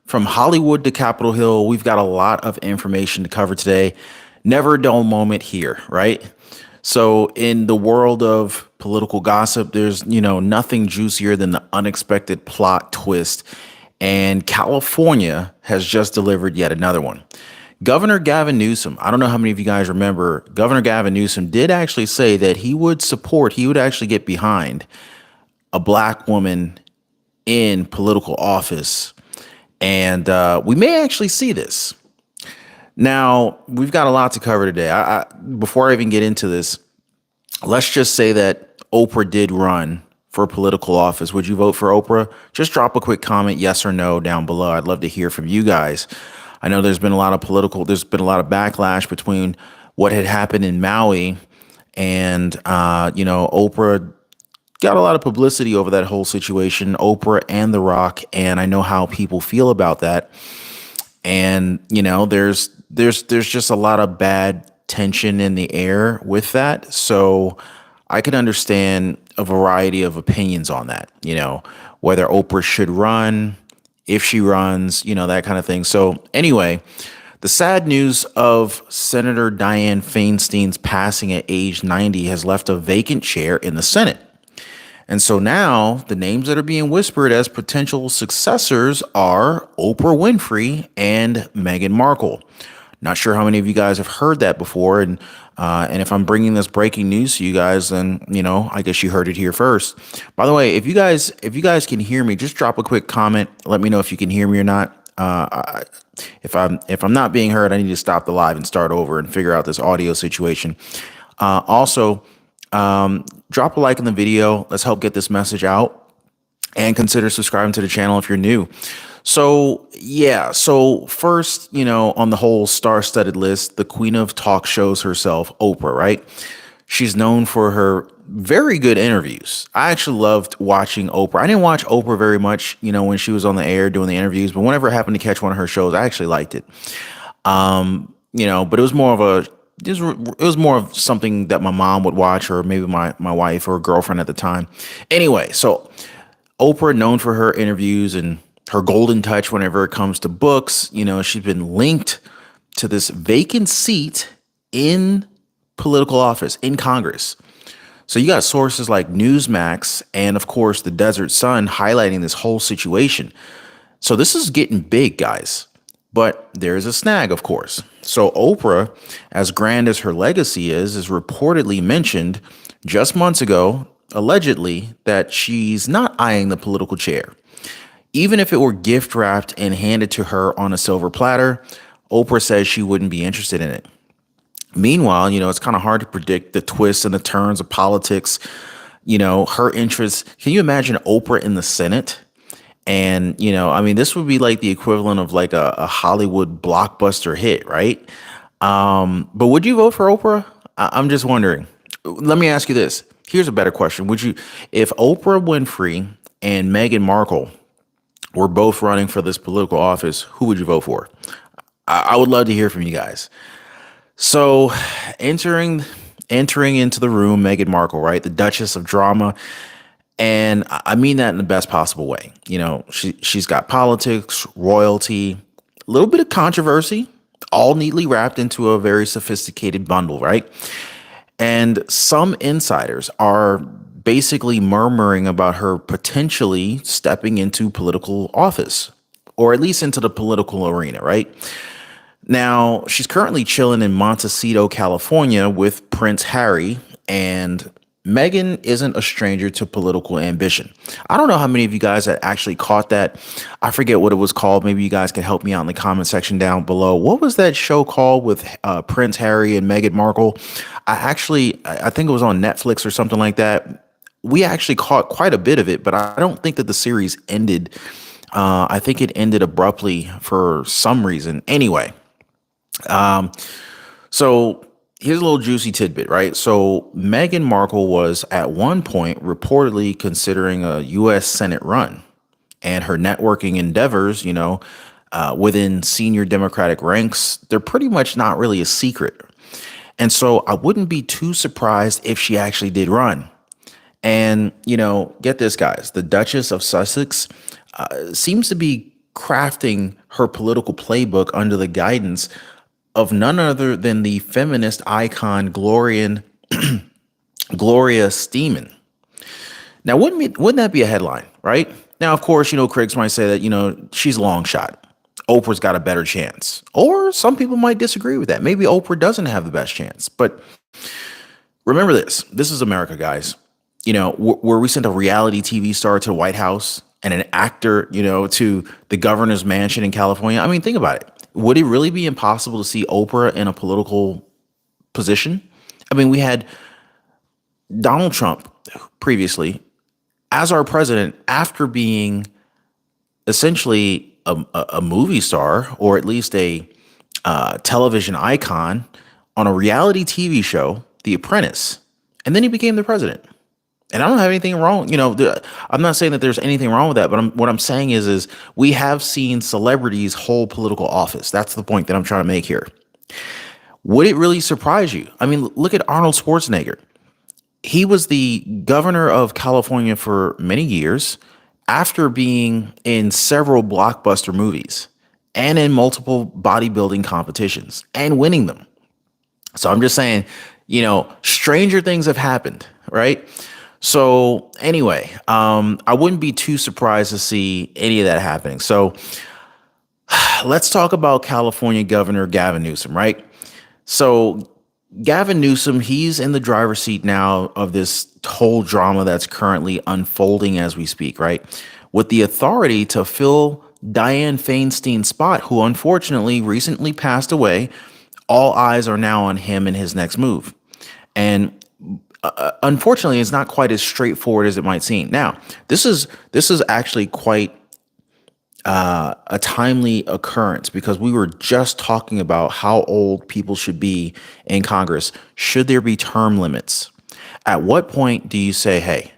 From Hollywood to Capitol Hill, we've got a lot of information to cover today. Never a dull moment here, right? So, in the world of political gossip, there's, nothing juicier than the unexpected plot twist. And California has just delivered yet another one. Governor Gavin Newsom, I don't know how many of you guys remember, Governor Gavin Newsom did actually say that he would actually get behind a black woman in political office. And we may actually see this. Now, we've got a lot to cover today. Before I even get into this, let's just say that Oprah did run for political office. Would you vote for Oprah? Just drop a quick comment, yes or no, down below. I'd love to hear from you guys. I know there's been a lot of backlash between what had happened in Maui and, Oprah got a lot of publicity over that whole situation, Oprah and The Rock, and I know how people feel about that. And there's just a lot of bad tension in the air with that. So I could understand a variety of opinions on that. Whether Oprah should run, if she runs, that kind of thing. So anyway, the sad news of Senator Dianne Feinstein's passing at age 90 has left a vacant chair in the Senate. And so now the names that are being whispered as potential successors are Oprah Winfrey and Meghan Markle. Not sure how many of you guys have heard that before. And if I'm bringing this breaking news to you guys, then, I guess you heard it here first. By the way, if you guys can hear me, just drop a quick comment. Let me know if you can hear me or not. If I'm not being heard, I need to stop the live and start over and figure out this audio situation. Also, drop a like in the video. Let's help get this message out, and consider subscribing to the channel if you're new. So yeah, so first, on the whole star-studded list, the queen of talk shows herself, Oprah, right? She's known for her very good interviews. I actually loved watching Oprah. I didn't watch Oprah very much, when she was on the air doing the interviews, but whenever I happened to catch one of her shows, I actually liked it. But it was more of something that my mom would watch, or maybe my wife or girlfriend at the time. Anyway, so Oprah, known for her interviews and her golden touch whenever it comes to books, she's been linked to this vacant seat in political office in Congress. So you got sources like Newsmax and, of course, the Desert Sun highlighting this whole situation. So this is getting big, guys. But there's a snag, of course. So Oprah, as grand as her legacy is reportedly mentioned just months ago, allegedly, that she's not eyeing the political chair. Even if it were gift wrapped and handed to her on a silver platter, Oprah says she wouldn't be interested in it. Meanwhile, it's kind of hard to predict the twists and the turns of politics, her interests. Can you imagine Oprah in the Senate? And, this would be like the equivalent of like a Hollywood blockbuster hit, right? But would you vote for Oprah? I'm just wondering. Let me ask you this. Here's a better question. If Oprah Winfrey and Meghan Markle were both running for this political office, who would you vote for? I would love to hear from you guys. So entering into the room, Meghan Markle, right? The Duchess of Drama. And I mean that in the best possible way. She's got politics, royalty, a little bit of controversy, all neatly wrapped into a very sophisticated bundle, right? And some insiders are basically murmuring about her potentially stepping into political office, or at least into the political arena, right? Now, she's currently chilling in Montecito, California with Prince Harry, and Meghan isn't a stranger to political ambition. I don't know how many of you guys that actually caught that. I forget what it was called. Maybe you guys can help me out in the comment section down below. What was that show called with Prince Harry and Meghan Markle? I think it was on Netflix or something like that. We actually caught quite a bit of it, but I don't think that the series ended. I think it ended abruptly for some reason. Anyway, so here's a little juicy tidbit, right? So Meghan Markle was at one point reportedly considering a U.S. Senate run, and her networking endeavors, within senior Democratic ranks, they're pretty much not really a secret. And so I wouldn't be too surprised if she actually did run. And, get this, guys, the Duchess of Sussex seems to be crafting her political playbook under the guidance of none other than the feminist icon Gloria Steinem. Now, wouldn't that be a headline, right? Now, of course, critics might say that, she's a long shot. Oprah's got a better chance. Or some people might disagree with that. Maybe Oprah doesn't have the best chance. But remember this. This is America, guys. Where we sent a reality TV star to the White House and an actor, to the governor's mansion in California. I mean, think about it. Would it really be impossible to see Oprah in a political position? I mean, we had Donald Trump previously as our president after being essentially a movie star, or at least a television icon on a reality TV show, The Apprentice. And then he became the president. And I don't have anything wrong. I'm not saying that there's anything wrong with that. But what I'm saying is we have seen celebrities hold political office. That's the point that I'm trying to make here. Would it really surprise you? I mean, look at Arnold Schwarzenegger. He was the governor of California for many years after being in several blockbuster movies and in multiple bodybuilding competitions and winning them. So I'm just saying, stranger things have happened, right? So anyway, I wouldn't be too surprised to see any of that happening. So let's talk about California Governor Gavin Newsom, right? So Gavin Newsom, he's in the driver's seat now of this whole drama that's currently unfolding as we speak, right? With the authority to fill Dianne Feinstein's spot, who unfortunately recently passed away. All eyes are now on him and his next move. And unfortunately, it's not quite as straightforward as it might seem. Now, this is actually quite a timely occurrence, because we were just talking about how old people should be in Congress. Should there be term limits? At what point do you say, hey,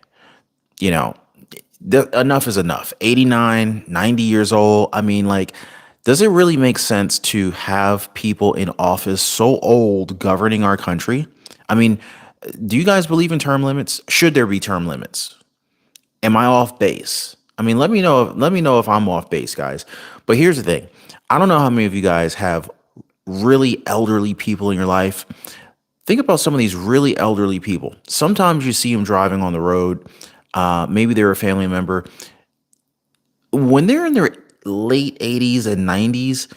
enough is enough? 89, 90 years old. I mean, does it really make sense to have people in office so old governing our country? I mean, do you guys believe in term limits? Should there be term limits? Am I off base? I mean, let me know if I'm off base, guys. But here's the thing. I don't know how many of you guys have really elderly people in your life. Think about some of these really elderly people. Sometimes you see them driving on the road. Maybe they're a family member. When they're in their late 80s and 90s,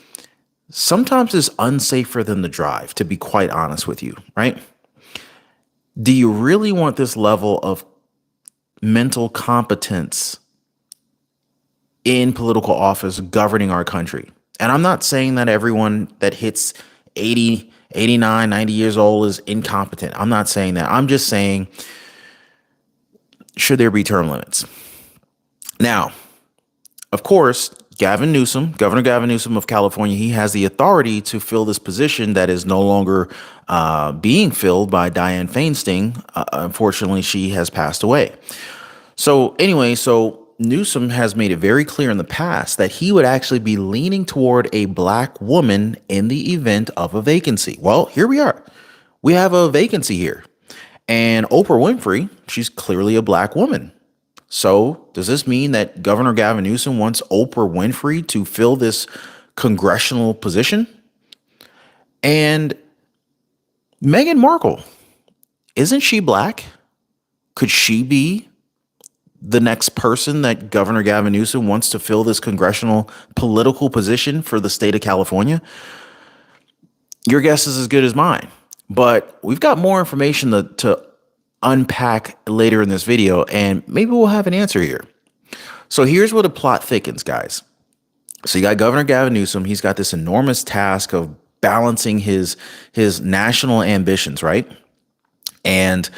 sometimes it's unsafe for them to drive, to be quite honest with you, right? Do you really want this level of mental competence in political office governing our country? And I'm not saying that everyone that hits 80, 89, 90 years old is incompetent. I'm not saying that. I'm just saying, should there be term limits? Now, of course, Governor Gavin Newsom of California, he has the authority to fill this position that is no longer being filled by Dianne Feinstein. Unfortunately, she has passed away. So anyway, Newsom has made it very clear in the past that he would actually be leaning toward a black woman in the event of a vacancy. Well, here we are. We have a vacancy here. And Oprah Winfrey, she's clearly a black woman. So does this mean that Governor Gavin Newsom wants Oprah Winfrey to fill this congressional position? And Meghan Markle, isn't she black? Could she be the next person that Governor Gavin Newsom wants to fill this congressional political position for the state of California? Your guess is as good as mine. But we've got more information to unpack later in this video, and maybe we'll have an answer here. So here's where the plot thickens, guys. So you got Governor Gavin Newsom. He's got this enormous task of balancing his national ambitions, right? And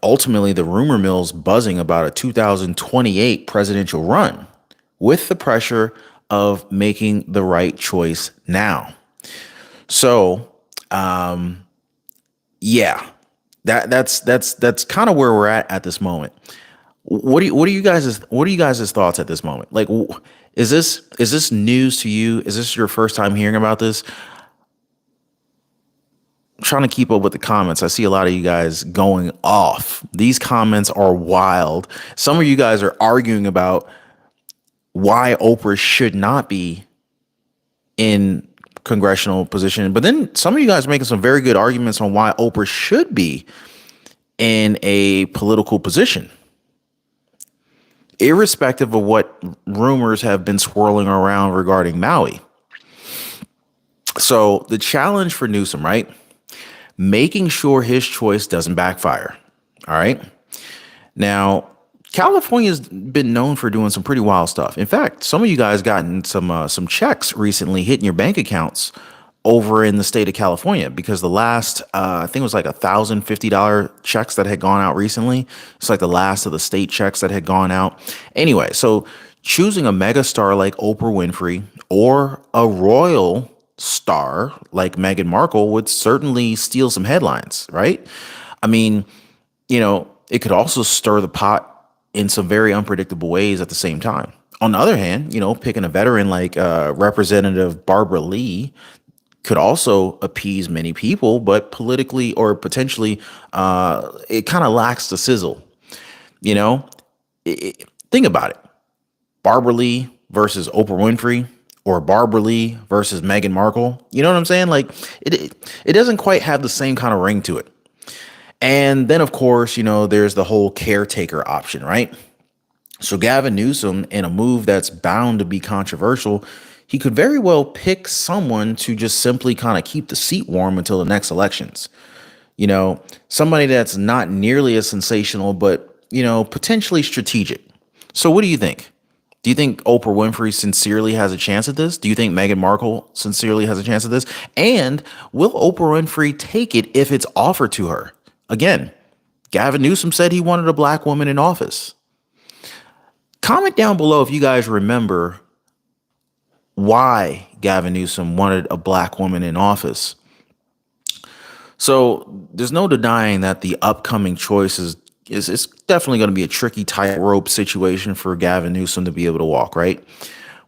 ultimately, the rumor mill's buzzing about a 2028 presidential run, with the pressure of making the right choice now. So, yeah, that's kind of where we're at this moment. What are you guys' thoughts at this moment? Like, is this news to you? Is this your first time hearing about this? I'm trying to keep up with the comments. I see a lot of you guys going off. These comments are wild. Some of you guys are arguing about why Oprah should not be in congressional position. But then some of you guys are making some very good arguments on why Oprah should be in a political position, irrespective of what rumors have been swirling around regarding Maui. So the challenge for Newsom, right? Making sure his choice doesn't backfire. All right. Now, California's been known for doing some pretty wild stuff. In fact, some of you guys gotten some checks recently hitting your bank accounts over in the state of California because the last I think it was like $1,050 checks that had gone out recently. It's like the last of the state checks that had gone out. Anyway, so choosing a mega star like Oprah Winfrey or a royal star like Meghan Markle would certainly steal some headlines, right? I mean, it could also stir the pot in some very unpredictable ways at the same time. On the other hand, picking a veteran like Representative Barbara Lee could also appease many people, but politically or potentially, it kind of lacks the sizzle. You know, think about it. Barbara Lee versus Oprah Winfrey, or Barbara Lee versus Meghan Markle. You know what I'm saying? Like it doesn't quite have the same kind of ring to it. And then, of course, there's the whole caretaker option, right? So Gavin Newsom, in a move that's bound to be controversial, he could very well pick someone to just simply kind of keep the seat warm until the next elections. Somebody that's not nearly as sensational, but, potentially strategic. So what do you think? Do you think Oprah Winfrey sincerely has a chance at this? Do you think Meghan Markle sincerely has a chance at this? And will Oprah Winfrey take it if it's offered to her? Again, Gavin Newsom said he wanted a black woman in office. Comment down below if you guys remember why Gavin Newsom wanted a black woman in office. So there's no denying that the upcoming choice is it's definitely going to be a tricky tightrope situation for Gavin Newsom to be able to walk, right?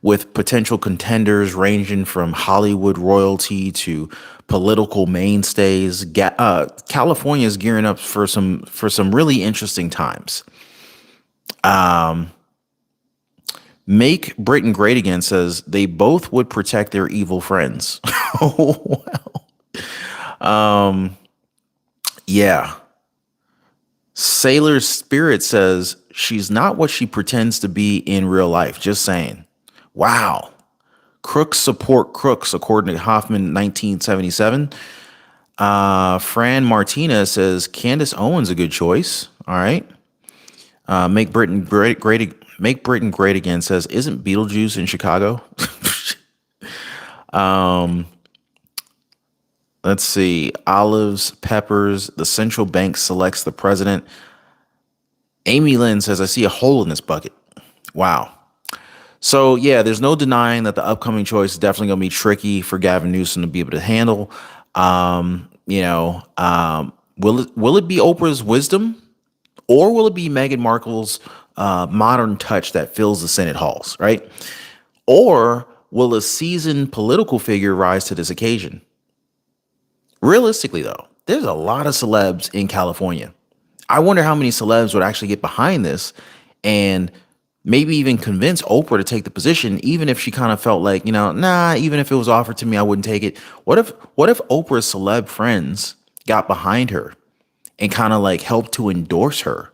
With potential contenders ranging from Hollywood royalty to political mainstays. California is gearing up for some really interesting times. Make Britain Great Again says they both would protect their evil friends. Oh, wow. Yeah. Sailor Spirit says she's not what she pretends to be in real life. Just saying. Wow. Crooks support crooks, according to Hoffman 1977. Fran Martinez says Candace Owens a good choice. All right. Make Britain Great Again says, isn't Beetlejuice in Chicago? Let's see. Olives, peppers, the central bank selects the president. Amy Lynn says, I see a hole in this bucket. Wow. So, yeah, there's no denying that the upcoming choice is definitely going to be tricky for Gavin Newsom to be able to handle. Will it be Oprah's wisdom, or will it be Meghan Markle's modern touch that fills the Senate halls, right? Or will a seasoned political figure rise to this occasion? Realistically, though, there's a lot of celebs in California. I wonder how many celebs would actually get behind this and maybe even convince Oprah to take the position, even if she kind of felt like, nah, even if it was offered to me, I wouldn't take it. What if Oprah's celeb friends got behind her and kind of like helped to endorse her?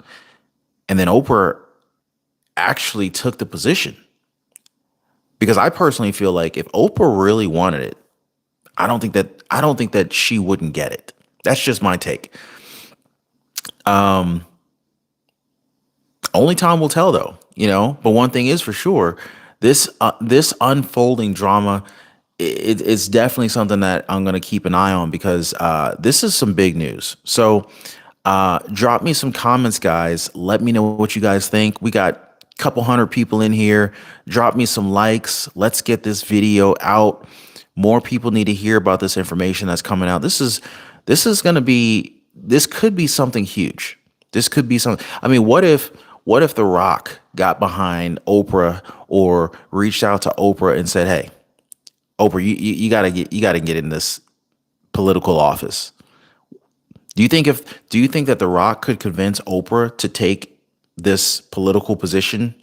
And then Oprah actually took the position. Because I personally feel like if Oprah really wanted it, I don't think that she wouldn't get it. That's just my take. Only time will tell, though. But one thing is for sure, this unfolding drama, it's definitely something that I'm going to keep an eye on, because this is some big news. So drop me some comments, guys. Let me know what you guys think. We got a couple hundred people in here. Drop me some likes. Let's get this video out. More people need to hear about this information that's coming out. This could be something huge. This could be something. I mean, what if The Rock got behind Oprah or reached out to Oprah and said, "Hey, Oprah, you gotta get in this political office." Do you think that The Rock could convince Oprah to take this political position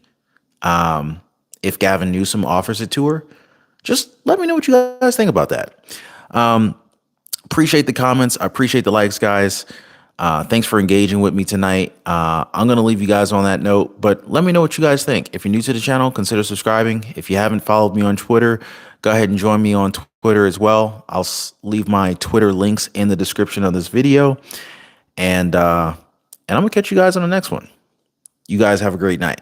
if Gavin Newsom offers it to her. Just let me know what you guys think about that. Appreciate the comments. I appreciate the likes, guys. Thanks for engaging with me tonight. I'm going to leave you guys on that note, but let me know what you guys think. If you're new to the channel, consider subscribing. If you haven't followed me on Twitter, go ahead and join me on Twitter as well. I'll leave my Twitter links in the description of this video. And I'm going to catch you guys on the next one. You guys have a great night.